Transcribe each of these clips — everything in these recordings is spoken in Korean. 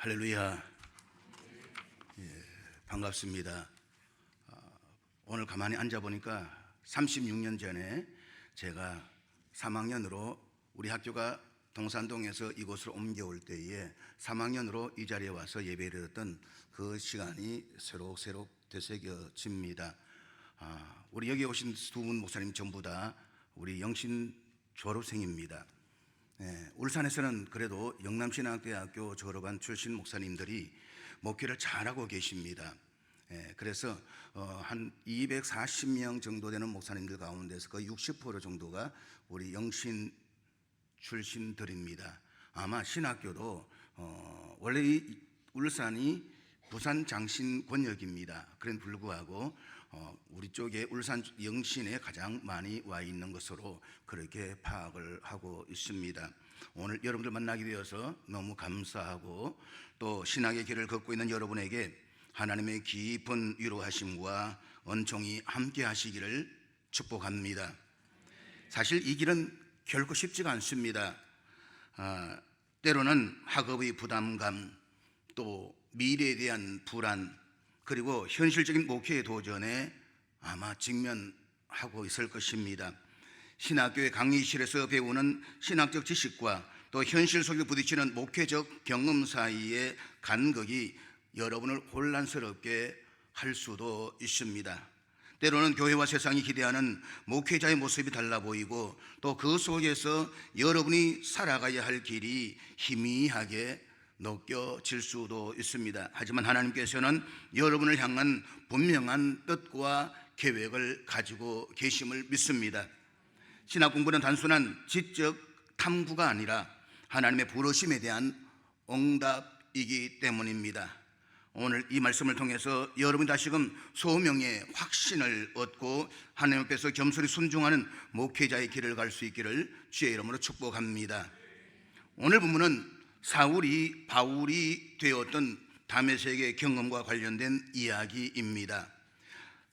할렐루야. 반갑습니다. 오늘 가만히 앉아보니까 36년 전에 제가 3학년으로 우리 학교가 동산동에서 이곳으로 옮겨올 때에 3학년으로 이 자리에 와서 예배를 드렸던 그 시간이 새록새록 되새겨집니다. 우리 여기 오신 두 분 목사님 전부 다 우리 영신 졸업생입니다. 울산에서는 그래도 영남신학대학교 졸업한 출신 목사님들이 목회를 잘하고 계십니다. 그래서 한 240명 정도 되는 목사님들 가운데서 거의 60% 정도가 우리 영신 출신들입니다. 아마 신학교도 원래 이 울산이 부산 장신 권역입니다. 그런 불구하고 우리 쪽에 울산 영신에 가장 많이 와 있는 것으로 그렇게 파악을 하고 있습니다. 오늘 여러분들 만나게 되어서 너무 감사하고 또 신학의 길을 걷고 있는 여러분에게 하나님의 깊은 위로하심과 은총이 함께 하시기를 축복합니다. 사실 이 길은 결코 쉽지가 않습니다. 때로는 학업의 부담감, 또 미래에 대한 불안, 그리고 현실적인 목회의 도전에 아마 직면하고 있을 것입니다. 신학교의 강의실에서 배우는 신학적 지식과 또 현실 속에 부딪히는 목회적 경험 사이의 간극이 여러분을 혼란스럽게 할 수도 있습니다. 때로는 교회와 세상이 기대하는 목회자의 모습이 달라 보이고 또 그 속에서 여러분이 살아가야 할 길이 희미하게 느껴질 수도 있습니다. 하지만 하나님께서는 여러분을 향한 분명한 뜻과 계획을 가지고 계심을 믿습니다. 신학 공부는 단순한 지적 탐구가 아니라 하나님의 부르심에 대한 응답이기 때문입니다. 오늘 이 말씀을 통해서 여러분이 다시금 소명의 확신을 얻고 하나님 앞에서 겸손히 순종하는 목회자의 길을 갈 수 있기를 주의 이름으로 축복합니다. 오늘 본문은 사울이 바울이 되었던 다메섹의 경험과 관련된 이야기입니다.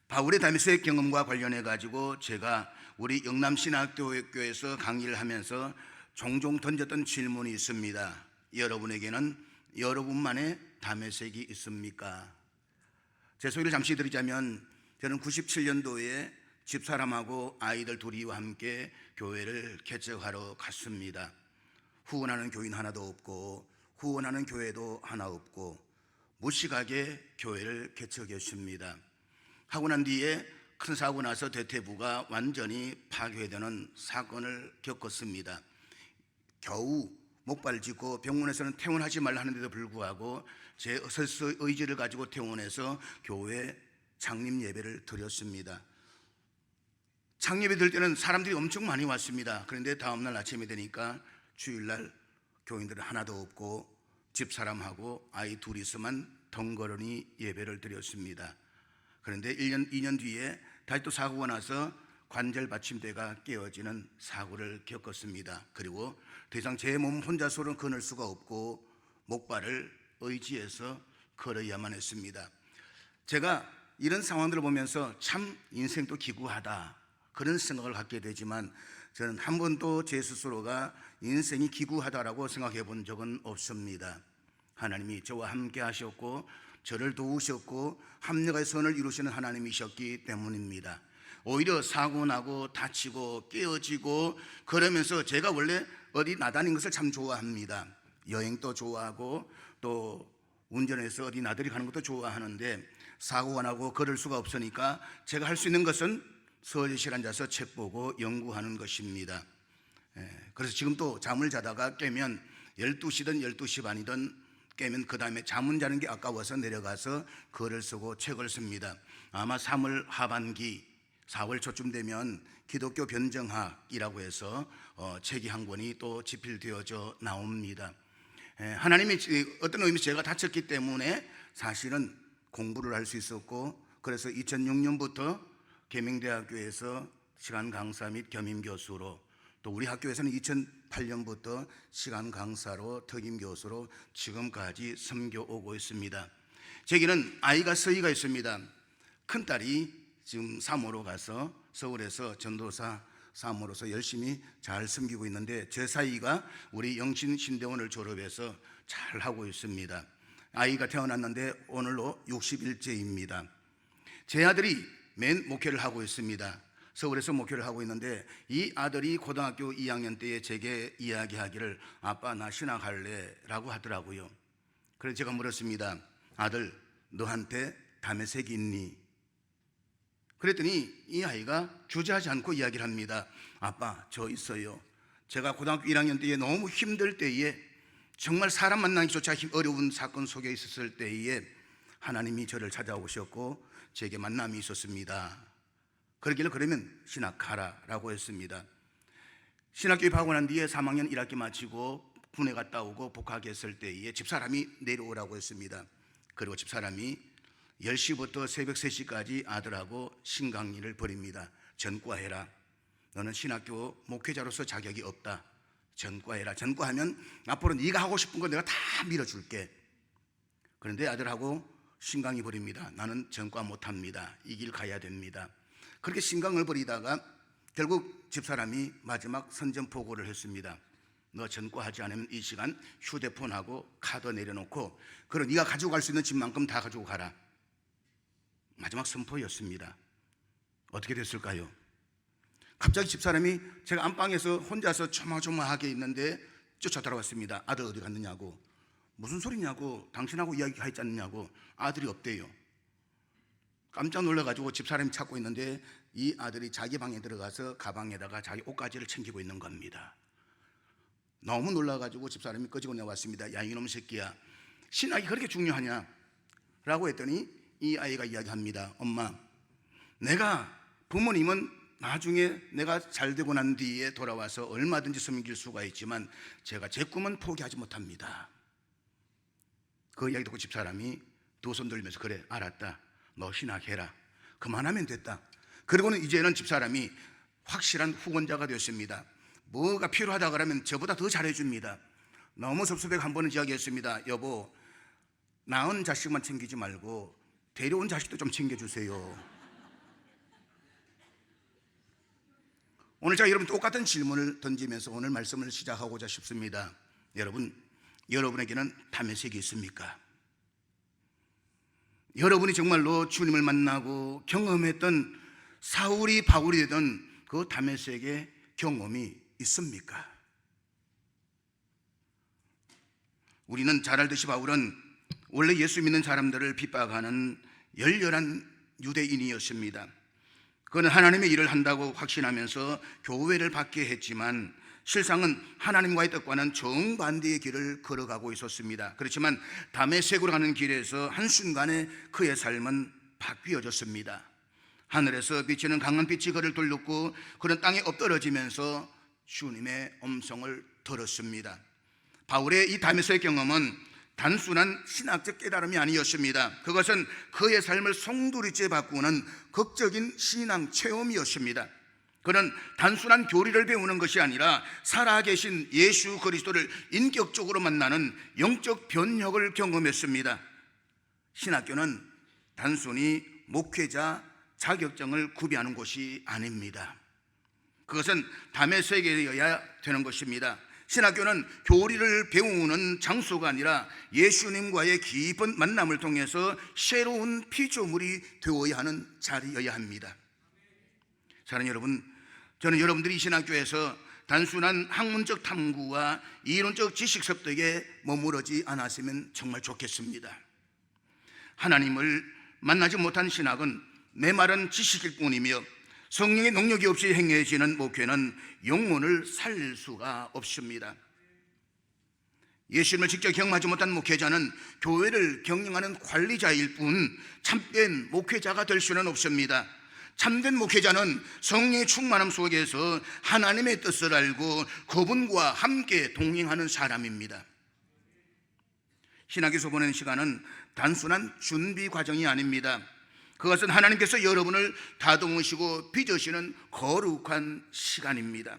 바울의 다메섹 경험과 관련해 가지고 제가 우리 영남신학교에서 강의를 하면서 종종 던졌던 질문이 있습니다. 여러분에게는 여러분만의 다메섹이 있습니까? 제 소개를 잠시 드리자면 저는 97년도에 집사람하고 아이들 둘이와 함께 교회를 개척하러 갔습니다. 후원하는 교인 하나도 없고 후원하는 교회도 하나 없고 무식하게 교회를 개척했습니다. 하고 난 뒤에 큰 사고 나서 대퇴부가 완전히 파괴되는 사건을 겪었습니다. 겨우 목발 짚고 병원에서는 퇴원하지 말라 하는데도 불구하고 제 스스로 의지를 가지고 퇴원해서 교회 창립 예배를 드렸습니다. 창립이 될 때는 사람들이 엄청 많이 왔습니다. 그런데 다음날 아침이 되니까 주일날 교인들은 하나도 없고 집사람하고 아이 둘이서만 덩그러니 예배를 드렸습니다. 그런데 1년, 2년 뒤에 다시 또 사고가 나서 관절 받침대가 깨어지는 사고를 겪었습니다. 그리고 더 이상 제 몸 혼자서는 거늘 수가 없고 목발을 의지해서 걸어야만 했습니다. 제가 이런 상황들을 보면서 참 인생도 기구하다 그런 생각을 갖게 되지만 저는 한 번도 제 스스로가 인생이 기구하다라고 생각해 본 적은 없습니다. 하나님이 저와 함께 하셨고 저를 도우셨고 합력의 선을 이루시는 하나님이셨기 때문입니다. 오히려 사고 나고 다치고 깨어지고 그러면서 제가 원래 어디 나다니는 것을 참 좋아합니다. 여행도 좋아하고 또 운전해서 어디 나들이 가는 것도 좋아하는데 사고가 나고 걸을 수가 없으니까 제가 할 수 있는 것은 서재실 앉아서 책 보고 연구하는 것입니다. 그래서 지금도 잠을 자다가 깨면 12시든 12시 반이든 깨면 그 다음에 잠은 자는 게 아까워서 내려가서 글을 쓰고 책을 씁니다. 아마 3월 하반기 4월 초쯤 되면 기독교 변정학이라고 해서 책이 한 권이 또 집필되어져 나옵니다. 하나님이 어떤 의미에서 제가 다쳤기 때문에 사실은 공부를 할 수 있었고 그래서 2006년부터 계명대학교에서 시간 강사 및 겸임 교수로 또 우리 학교에서는 2008년부터 시간 강사로 특임 교수로 지금까지 섬겨오고 있습니다. 제게는 아이가 서희가 있습니다. 큰딸이 지금 사모로 가서 서울에서 전도사 사모로서 열심히 잘 섬기고 있는데 제 사이가 우리 영신신대원을 졸업해서 잘 하고 있습니다. 아이가 태어났는데 오늘로 60일째입니다. 제 아들이 맨 목회를 하고 있습니다. 서울에서 목회를 하고 있는데 이 아들이 고등학교 2학년 때에 제게 이야기하기를 아빠 나 신학할래 라고 하더라고요. 그래서 제가 물었습니다. 아들 너한테 담에색이 있니? 그랬더니 이 아이가 주저하지 않고 이야기를 합니다. 아빠 저 있어요. 제가 고등학교 1학년 때에 너무 힘들 때에 정말 사람 만나기조차 어려운 사건 속에 있었을 때에 하나님이 저를 찾아오셨고 제게 만남이 있었습니다. 그러길래 그러면 신학하라 라고 했습니다. 신학교에 입학하고 난 뒤에 3학년 1학기 마치고 군에 갔다 오고 복학했을 때에 집사람이 내려오라고 했습니다. 그리고 집사람이 10시부터 새벽 3시까지 아들하고 신강의를 벌입니다. 전과해라. 너는 신학교 목회자로서 자격이 없다. 전과해라. 전과하면 앞으로 네가 하고 싶은 거 내가 다 밀어줄게. 그런데 아들하고 신강의 벌입니다. 나는 전과 못합니다. 이 길 가야 됩니다. 그렇게 신강을 벌이다가 결국 집사람이 마지막 선전포고를 했습니다. 너 전과하지 않으면 이 시간 휴대폰하고 카드 내려놓고 그럼 네가 가지고 갈 수 있는 집만큼 다 가지고 가라. 마지막 선포였습니다. 어떻게 됐을까요? 갑자기 집사람이 제가 안방에서 혼자서 조마조마하게 있는데 쫓아들어왔습니다. 아들 어디 갔느냐고. 무슨 소리냐고. 당신하고 이야기하지 않느냐고. 아들이 없대요. 깜짝 놀라가지고 집사람이 찾고 있는데 이 아들이 자기 방에 들어가서 가방에다가 자기 옷가지를 챙기고 있는 겁니다. 너무 놀라가지고 집사람이 꺼지고 내왔습니다. 야 이놈 새끼야 신학이 그렇게 중요하냐 라고 했더니 이 아이가 이야기합니다. 엄마 내가 부모님은 나중에 내가 잘 되고 난 뒤에 돌아와서 얼마든지 섬길 수가 있지만 제가 제 꿈은 포기하지 못합니다. 그 이야기 듣고 집사람이 두 손 들면서 그래 알았다. 너 신학해라. 그만하면 됐다. 그리고는 이제는 집사람이 확실한 후원자가 되었습니다. 뭐가 필요하다 그러면 저보다 더 잘해줍니다. 너무 섭섭해서 한 번은 이야기했습니다. 여보 낳은 자식만 챙기지 말고 데려온 자식도 좀 챙겨주세요. 오늘 제가 여러분 똑같은 질문을 던지면서 오늘 말씀을 시작하고자 싶습니다. 여러분에게는 담에색이 있습니까? 여러분이 정말로 주님을 만나고 경험했던 사울이 바울이 되던 그 담에색의 경험이 있습니까? 우리는 잘 알듯이 바울은 원래 예수 믿는 사람들을 핍박하는 열렬한 유대인이었습니다. 그는 하나님의 일을 한다고 확신하면서 교회를 받게 했지만 실상은 하나님과의 뜻과는 정반대의 길을 걸어가고 있었습니다. 그렇지만 다메섹으로 가는 길에서 한순간에 그의 삶은 바뀌어졌습니다. 하늘에서 비치는 강한 빛이 그를 둘렀고 그는 땅에 엎드러지면서 주님의 음성을 들었습니다. 바울의 이 다메섹의 경험은 단순한 신학적 깨달음이 아니었습니다. 그것은 그의 삶을 송두리째 바꾸는 극적인 신앙 체험이었습니다. 그는 단순한 교리를 배우는 것이 아니라 살아계신 예수 그리스도를 인격적으로 만나는 영적 변혁을 경험했습니다. 신학교는 단순히 목회자 자격증을 구비하는 곳이 아닙니다. 그것은 다메섹이어야 되는 것입니다. 신학교는 교리를 배우는 장소가 아니라 예수님과의 깊은 만남을 통해서 새로운 피조물이 되어야 하는 자리여야 합니다. 사랑하는 여러분, 저는 여러분들이 신학교에서 단순한 학문적 탐구와 이론적 지식 습득에 머무르지 않았으면 정말 좋겠습니다. 하나님을 만나지 못한 신학은 메마른 지식일 뿐이며 성령의 능력이 없이 행해지는 목회는 영혼을 살릴 수가 없습니다. 예수님을 직접 경험하지 못한 목회자는 교회를 경영하는 관리자일 뿐 참된 목회자가 될 수는 없습니다. 참된 목회자는 성령의 충만함 속에서 하나님의 뜻을 알고 그분과 함께 동행하는 사람입니다. 신학에서 보내는 시간은 단순한 준비 과정이 아닙니다. 그것은 하나님께서 여러분을 다듬으시고 빚으시는 거룩한 시간입니다.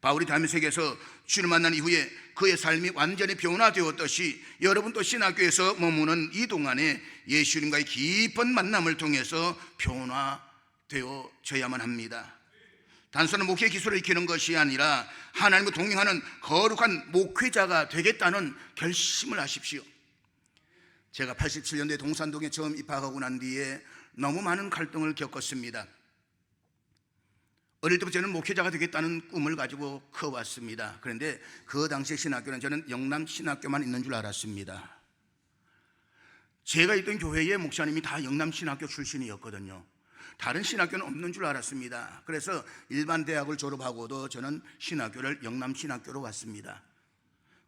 바울이 다메섹에서 주를 만난 이후에 그의 삶이 완전히 변화되었듯이 여러분도 신학교에서 머무는 이 동안에 예수님과의 깊은 만남을 통해서 변화되어져야만 합니다. 단순한 목회 기술을 익히는 것이 아니라 하나님과 동행하는 거룩한 목회자가 되겠다는 결심을 하십시오. 제가 87년도에 동산동에 처음 입학하고 난 뒤에 너무 많은 갈등을 겪었습니다. 어릴 때부터 저는 목회자가 되겠다는 꿈을 가지고 커왔습니다. 그런데 그 당시 신학교는 저는 영남 신학교만 있는 줄 알았습니다. 제가 있던 교회의 목사님이 다 영남 신학교 출신이었거든요. 다른 신학교는 없는 줄 알았습니다. 그래서 일반 대학을 졸업하고도 저는 신학교를 영남 신학교로 왔습니다.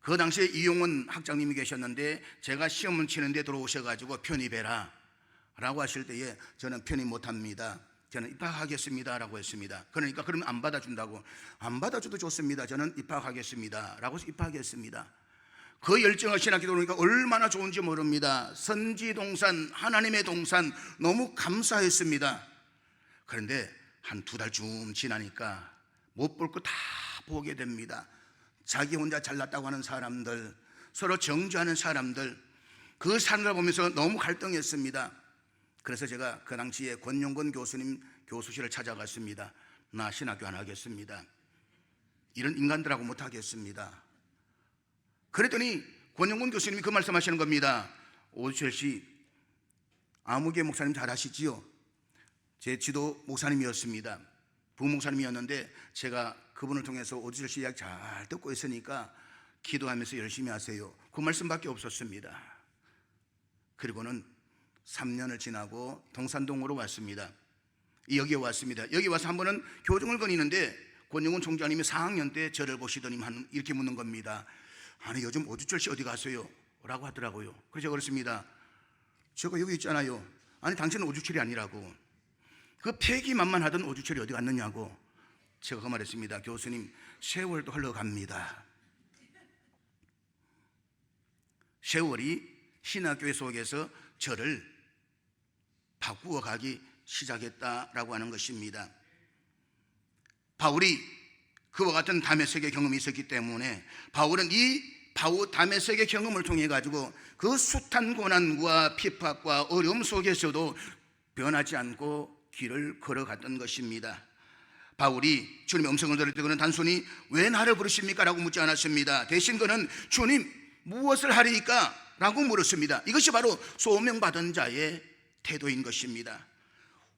그 당시에 이용원 학장님이 계셨는데 제가 시험을 치는데 들어오셔가지고 편입해라 라고 하실 때에 저는 편입 못합니다. 저는 입학하겠습니다 라고 했습니다. 그러니까 그러면 안 받아준다고. 안 받아줘도 좋습니다. 저는 입학하겠습니다 라고 해서 입학했습니다. 그 열정을 신학교 들어오니까 얼마나 좋은지 모릅니다. 선지동산, 하나님의 동산 너무 감사했습니다. 그런데 한 2달쯤 지나니까 못 볼 거 다 보게 됩니다. 자기 혼자 잘났다고 하는 사람들, 서로 정죄하는 사람들, 그 사람들 보면서 너무 갈등했습니다. 그래서 제가 그 당시에 권용건 교수님 교수실을 찾아갔습니다. 나 신학교 안 하겠습니다. 이런 인간들하고 못 하겠습니다. 그랬더니 권용건 교수님이 그 말씀하시는 겁니다. 오주철 씨, 아무개 목사님 잘 아시지요? 제 지도 목사님이었습니다. 부목사님이었는데 제가 그분을 통해서 오주철 씨 이야기 잘 듣고 있으니까 기도하면서 열심히 하세요. 그 말씀밖에 없었습니다. 그리고는 3년을 지나고 동산동으로 왔습니다. 여기에 왔습니다. 여기 와서 한 번은 교정을 거니는데 권영훈 총장님이 4학년 때 저를 보시더니 이렇게 묻는 겁니다. 아니 요즘 오주철 씨 어디 가세요? 라고 하더라고요. 그래서 그렇습니다. 제가 여기 있잖아요. 아니 당신은 오주철이 아니라고. 그 폐기만만하던 오주철이 어디 갔느냐고. 제가 그 말했습니다. 교수님, 세월도 흘러갑니다. 세월이 신학교회 속에서 저를 바꾸어 가기 시작했다라고 하는 것입니다. 바울이 그와 같은 다메섹의 경험이 있었기 때문에 바울은 이 다메섹의 경험을 통해 가지고 그 숱한 고난과 핍박과 어려움 속에서도 변하지 않고 길을 걸어갔던 것입니다. 바울이 주님의 음성을 들을 때 그는 단순히 왜 나를 부르십니까? 라고 묻지 않았습니다. 대신 그는 주님 무엇을 하리이까? 라고 물었습니다. 이것이 바로 소명받은 자의 태도인 것입니다.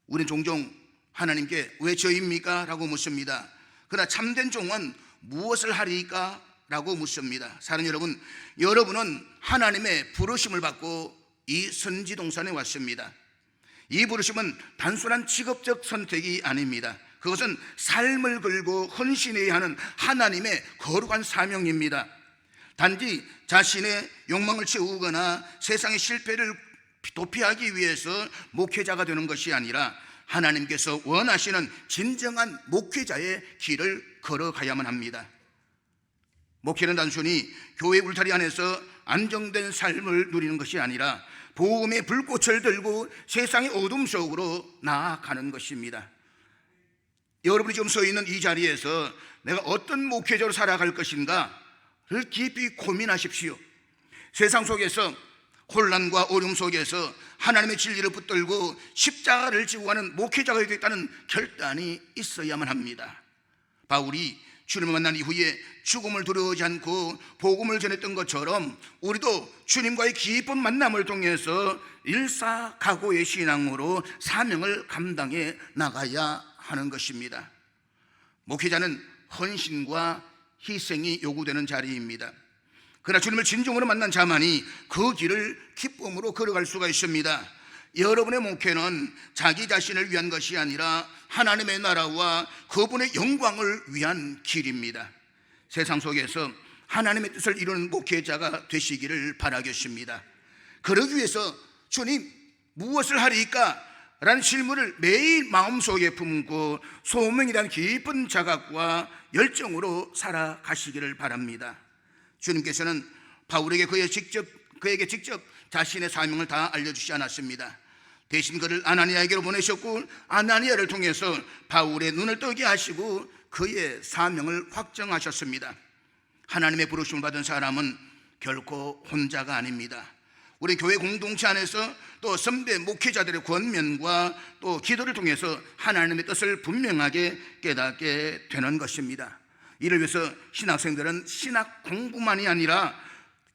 우리는 종종 하나님께 왜 저입니까? 라고 묻습니다. 그러나 참된 종은 무엇을 하리이까? 라고 묻습니다. 사랑하는 여러분, 여러분은 하나님의 부르심을 받고 이 선지동산에 왔습니다. 이 부르심은 단순한 직업적 선택이 아닙니다. 그것은 삶을 걸고 헌신해야 하는 하나님의 거룩한 사명입니다. 단지 자신의 욕망을 채우거나 세상의 실패를 도피하기 위해서 목회자가 되는 것이 아니라 하나님께서 원하시는 진정한 목회자의 길을 걸어가야만 합니다. 목회는 단순히 교회 울타리 안에서 안정된 삶을 누리는 것이 아니라 복음의 불꽃을 들고 세상의 어둠 속으로 나아가는 것입니다. 여러분이 지금 서 있는 이 자리에서 내가 어떤 목회자로 살아갈 것인가를 깊이 고민하십시오. 세상 속에서 혼란과 어려움 속에서 하나님의 진리를 붙들고 십자가를 지고 가는 목회자가 되겠다는 결단이 있어야만 합니다. 바울이 주님을 만난 이후에 죽음을 두려워하지 않고 복음을 전했던 것처럼 우리도 주님과의 깊은 만남을 통해서 일사각오의 신앙으로 사명을 감당해 나가야 하는 것입니다. 목회자는 헌신과 희생이 요구되는 자리입니다. 그러나 주님을 진정으로 만난 자만이 그 길을 기쁨으로 걸어갈 수가 있습니다. 여러분의 목회는 자기 자신을 위한 것이 아니라 하나님의 나라와 그분의 영광을 위한 길입니다. 세상 속에서 하나님의 뜻을 이루는 목회자가 되시기를 바라겠습니다. 그러기 위해서 주님 무엇을 하리이까? 라는 질문을 매일 마음속에 품고 소명이라는 깊은 자각과 열정으로 살아가시기를 바랍니다. 주님께서는 바울에게 그에게 직접 자신의 사명을 다 알려주지 않았습니다. 대신 그를 아나니아에게로 보내셨고 아나니아를 통해서 바울의 눈을 뜨게 하시고 그의 사명을 확정하셨습니다. 하나님의 부르심을 받은 사람은 결코 혼자가 아닙니다. 우리 교회 공동체 안에서 또 선배 목회자들의 권면과 또 기도를 통해서 하나님의 뜻을 분명하게 깨닫게 되는 것입니다. 이를 위해서 신학생들은 신학 공부만이 아니라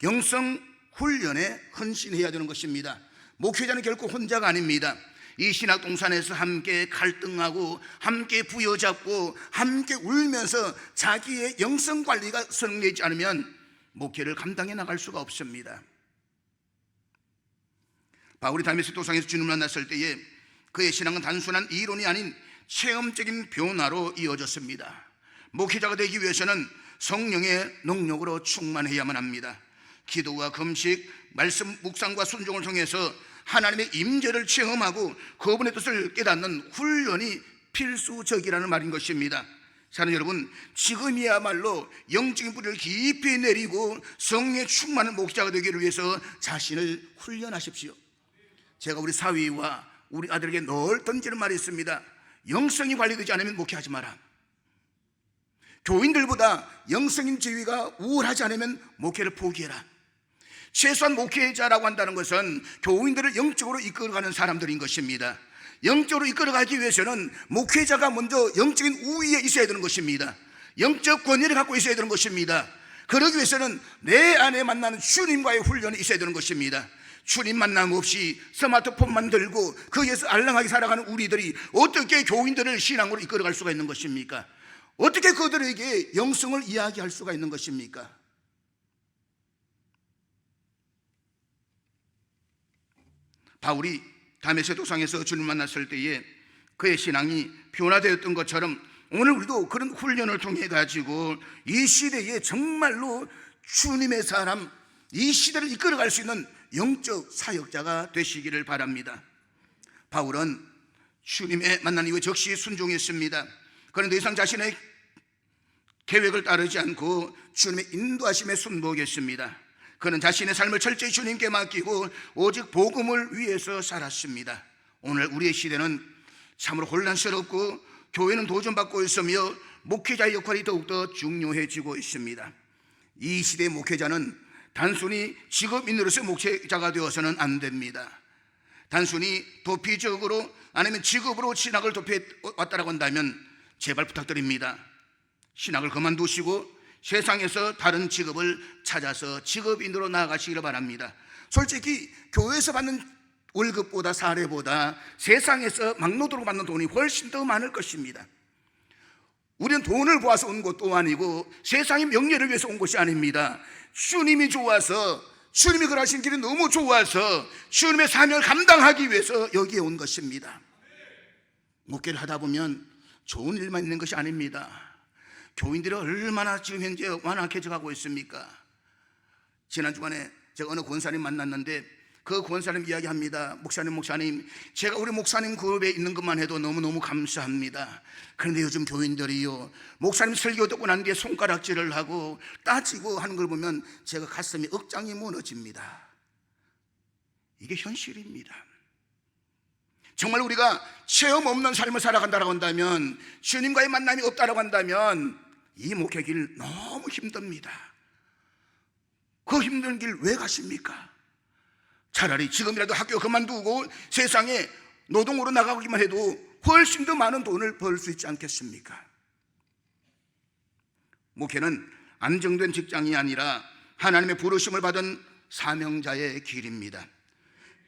영성 훈련에 헌신해야 되는 것입니다. 목회자는 결코 혼자가 아닙니다. 이 신학 동산에서 함께 갈등하고 함께 부여잡고 함께 울면서 자기의 영성 관리가 성립되지 않으면 목회를 감당해 나갈 수가 없습니다. 바울이 다메섹 도상에서 주님을 만났을 때에 그의 신앙은 단순한 이론이 아닌 체험적인 변화로 이어졌습니다. 목회자가 되기 위해서는 성령의 능력으로 충만해야만 합니다. 기도와 금식, 말씀 묵상과 순종을 통해서 하나님의 임재를 체험하고 그분의 뜻을 깨닫는 훈련이 필수적이라는 말인 것입니다. 사랑하는 여러분, 지금이야말로 영적인 뿌리를 깊이 내리고 성령의 충만한 목회자가 되기를 위해서 자신을 훈련하십시오. 제가 우리 사위와 우리 아들에게 늘 던지는 말이 있습니다. 영성이 관리되지 않으면 목회하지 마라. 교인들보다 영성인 지위가 우월하지 않으면 목회를 포기해라. 최소한 목회자라고 한다는 것은 교인들을 영적으로 이끌어가는 사람들인 것입니다. 영적으로 이끌어가기 위해서는 목회자가 먼저 영적인 우위에 있어야 되는 것입니다. 영적 권위를 갖고 있어야 되는 것입니다. 그러기 위해서는 내 안에 만나는 주님과의 훈련이 있어야 되는 것입니다. 주님 만남 없이 스마트폰만 들고 거기에서 알랑하게 살아가는 우리들이 어떻게 교인들을 신앙으로 이끌어갈 수가 있는 것입니까? 어떻게 그들에게 영성을 이야기할 수가 있는 것입니까? 바울이 다메섹 도상에서 주님을 만났을 때에 그의 신앙이 변화되었던 것처럼 오늘 우리도 그런 훈련을 통해 가지고 이 시대에 정말로 주님의 사람, 이 시대를 이끌어갈 수 있는 영적 사역자가 되시기를 바랍니다. 바울은 주님의 만난 이후에 즉시 순종했습니다. 그는 더 이상 자신의 계획을 따르지 않고 주님의 인도하심에 순복했습니다. 그는 자신의 삶을 철저히 주님께 맡기고 오직 복음을 위해서 살았습니다. 오늘 우리의 시대는 참으로 혼란스럽고 교회는 도전받고 있으며 목회자의 역할이 더욱더 중요해지고 있습니다. 이 시대의 목회자는 단순히 직업인으로서 목회자가 되어서는 안 됩니다. 단순히 도피적으로 아니면 직업으로 신학을 도피해왔다고 한다면 제발 부탁드립니다. 신학을 그만두시고 세상에서 다른 직업을 찾아서 직업인으로 나아가시기를 바랍니다. 솔직히 교회에서 받는 월급보다 사례보다 세상에서 막노동으로 받는 돈이 훨씬 더 많을 것입니다. 우리는 돈을 모아서 온 것도 아니고 세상의 명예를 위해서 온 것이 아닙니다. 주님이 좋아서, 주님이 걸으신 길이 너무 좋아서 주님의 사명을 감당하기 위해서 여기에 온 것입니다. 목회를 하다 보면 좋은 일만 있는 것이 아닙니다. 교인들이 얼마나 지금 현재 완악해져 가고 있습니까? 지난 주간에 제가 어느 권사님 만났는데 그 권사님 이야기합니다. 목사님, 제가 우리 목사님 그룹에 있는 것만 해도 너무너무 감사합니다. 그런데 요즘 교인들이요, 목사님 설교 듣고 난 뒤에 손가락질을 하고 따지고 하는 걸 보면 제가 가슴이 억장이 무너집니다. 이게 현실입니다. 정말 우리가 체험 없는 삶을 살아간다고 한다면, 주님과의 만남이 없다고 한다면 이 목회 길 너무 힘듭니다. 그 힘든 길 왜 가십니까? 차라리 지금이라도 학교 그만두고 세상에 노동으로 나가기만 해도 훨씬 더 많은 돈을 벌 수 있지 않겠습니까? 목회는 안정된 직장이 아니라 하나님의 부르심을 받은 사명자의 길입니다.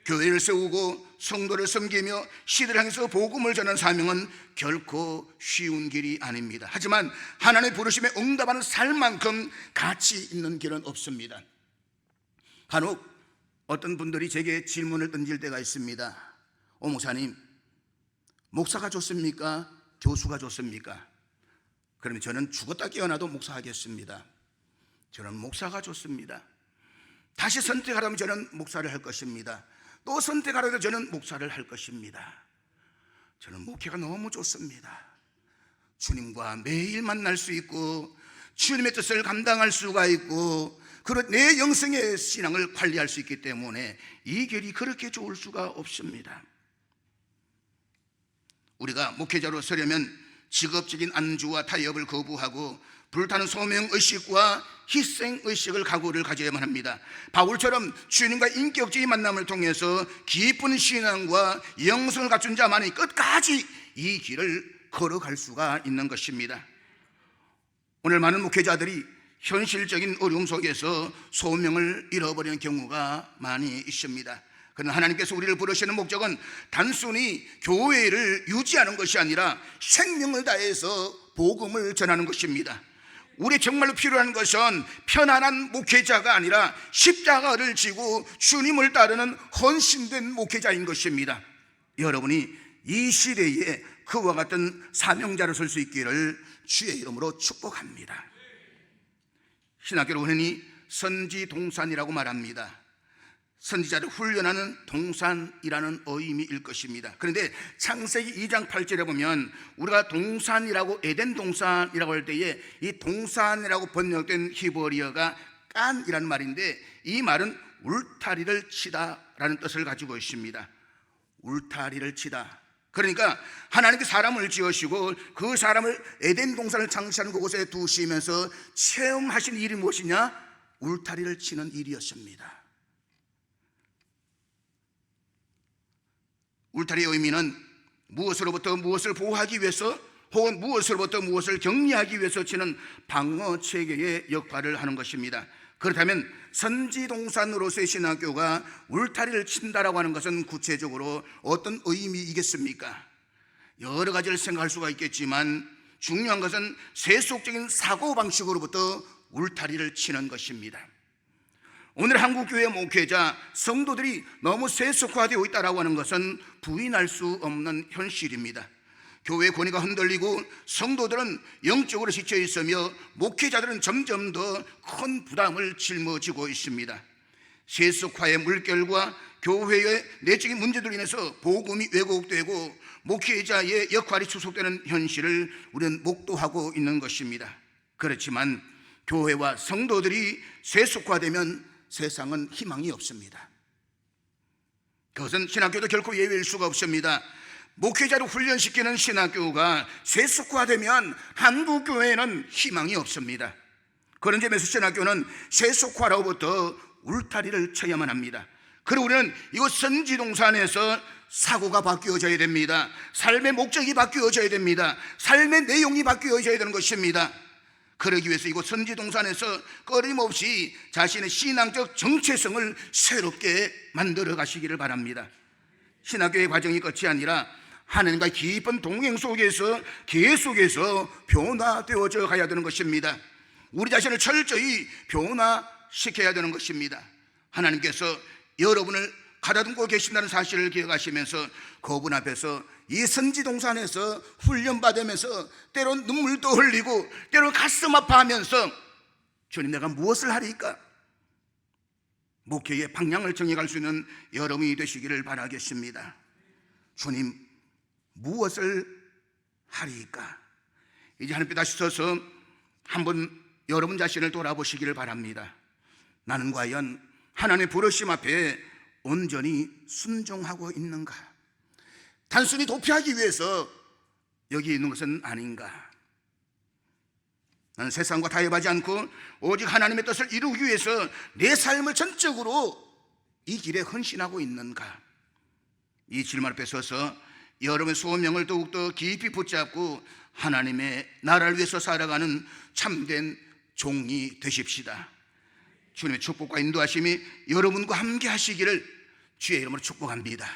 교회를 세우고 성도를 섬기며 시대를 향해서 복음을 전하는 사명은 결코 쉬운 길이 아닙니다. 하지만 하나님의 부르심에 응답하는 삶만큼 가치 있는 길은 없습니다. 간혹 어떤 분들이 제게 질문을 던질 때가 있습니다. 목사님, 목사가 좋습니까? 교수가 좋습니까? 그러면 저는 죽었다 깨어나도 목사하겠습니다. 저는 목사가 좋습니다. 다시 선택하라면 저는 목사를 할 것입니다. 또 선택하라면 저는 목사를 할 것입니다. 저는 목회가 너무 좋습니다. 주님과 매일 만날 수 있고 주님의 뜻을 감당할 수가 있고 그런 내 영성의 신앙을 관리할 수 있기 때문에 이 길이 그렇게 좋을 수가 없습니다. 우리가 목회자로 서려면 직업적인 안주와 타협을 거부하고 불타는 소명의식과 희생의식을 각오를 가져야만 합니다. 바울처럼 주님과 인격적인 만남을 통해서 깊은 신앙과 영성을 갖춘 자만이 끝까지 이 길을 걸어갈 수가 있는 것입니다. 오늘 많은 목회자들이 현실적인 어려움 속에서 소명을 잃어버리는 경우가 많이 있습니다. 그러나 하나님께서 우리를 부르시는 목적은 단순히 교회를 유지하는 것이 아니라 생명을 다해서 복음을 전하는 것입니다. 우리 정말로 필요한 것은 편안한 목회자가 아니라 십자가를 지고 주님을 따르는 헌신된 목회자인 것입니다. 여러분이 이 시대에 그와 같은 사명자로 설 수 있기를 주의 이름으로 축복합니다. 신학교로 흔히 선지동산이라고 말합니다. 선지자를 훈련하는 동산이라는 의미일 것입니다. 그런데 창세기 2장 8절에 보면 우리가 동산이라고, 에덴 동산이라고 할 때에 이 동산이라고 번역된 히브리어가 깐이라는 말인데, 이 말은 울타리를 치다라는 뜻을 가지고 있습니다. 울타리를 치다. 그러니까 하나님께 사람을 지으시고 그 사람을 에덴 동산을 창시하는 그곳에 두시면서 체험하신 일이 무엇이냐? 울타리를 치는 일이었습니다. 울타리의 의미는 무엇으로부터 무엇을 보호하기 위해서 혹은 무엇으로부터 무엇을 격리하기 위해서 치는 방어 체계의 역할을 하는 것입니다. 그렇다면 선지동산으로서의 신학교가 울타리를 친다라고 하는 것은 구체적으로 어떤 의미이겠습니까? 여러 가지를 생각할 수가 있겠지만 중요한 것은 세속적인 사고방식으로부터 울타리를 치는 것입니다. 오늘 한국교회 목회자 성도들이 너무 세속화되어 있다고 하는 것은 부인할 수 없는 현실입니다. 교회 권위가 흔들리고 성도들은 영적으로 지쳐 있으며 목회자들은 점점 더 큰 부담을 짊어지고 있습니다. 세속화의 물결과 교회의 내적인 문제들로 인해서 복음이 왜곡되고 목회자의 역할이 축소되는 현실을 우리는 목도하고 있는 것입니다. 그렇지만 교회와 성도들이 세속화되면 세상은 희망이 없습니다. 그것은 신학교도 결코 예외일 수가 없습니다. 목회자를 훈련시키는 신학교가 세속화되면 한국 교회에는 희망이 없습니다. 그런 점에서 신학교는 세속화로부터 울타리를 쳐야만 합니다. 그리고 우리는 이곳 선지동산에서 사고가 바뀌어져야 됩니다. 삶의 목적이 바뀌어져야 됩니다. 삶의 내용이 바뀌어져야 되는 것입니다. 그러기 위해서 이곳 선지동산에서 끊임없이 자신의 신앙적 정체성을 새롭게 만들어 가시기를 바랍니다. 신학교의 과정이 끝이 아니라 하나님과 깊은 동행 속에서 계속해서 변화되어져 가야 되는 것입니다. 우리 자신을 철저히 변화시켜야 되는 것입니다. 하나님께서 여러분을 가다듬고 계신다는 사실을 기억하시면서 그분 앞에서 이 선지동산에서 훈련받으면서 때론 눈물도 흘리고 때론 가슴 아파하면서 주님, 내가 무엇을 하리까? 목회의 방향을 정해갈 수 있는 여러분이 되시기를 바라겠습니다. 주님, 무엇을 하리까? 이제 하늘빛 다시 서서 한번 여러분 자신을 돌아보시기를 바랍니다. 나는 과연 하나님의 부르심 앞에 온전히 순종하고 있는가? 단순히 도피하기 위해서 여기 있는 것은 아닌가? 나는 세상과 타협하지 않고 오직 하나님의 뜻을 이루기 위해서 내 삶을 전적으로 이 길에 헌신하고 있는가? 이 질문 앞에 서서 여러분의 소명을 더욱더 깊이 붙잡고 하나님의 나라를 위해서 살아가는 참된 종이 되십시다. 주님의 축복과 인도하심이 여러분과 함께 하시기를 주의 이름으로 축복합니다.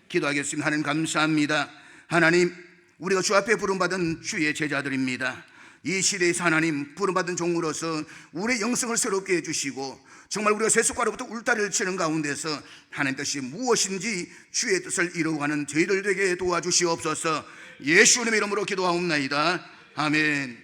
기도하겠습니다. 하나님 감사합니다. 하나님, 우리가 주 앞에 부름받은 주의 제자들입니다. 이 시대에서 하나님 부름받은 종으로서 우리의 영성을 새롭게 해주시고 정말 우리가 세속화로부터 울타리를 치는 가운데서 하나님 뜻이 무엇인지 주의 뜻을 이루어가는 저희들 되게 도와주시옵소서. 예수님의 이름으로 기도하옵나이다. 아멘.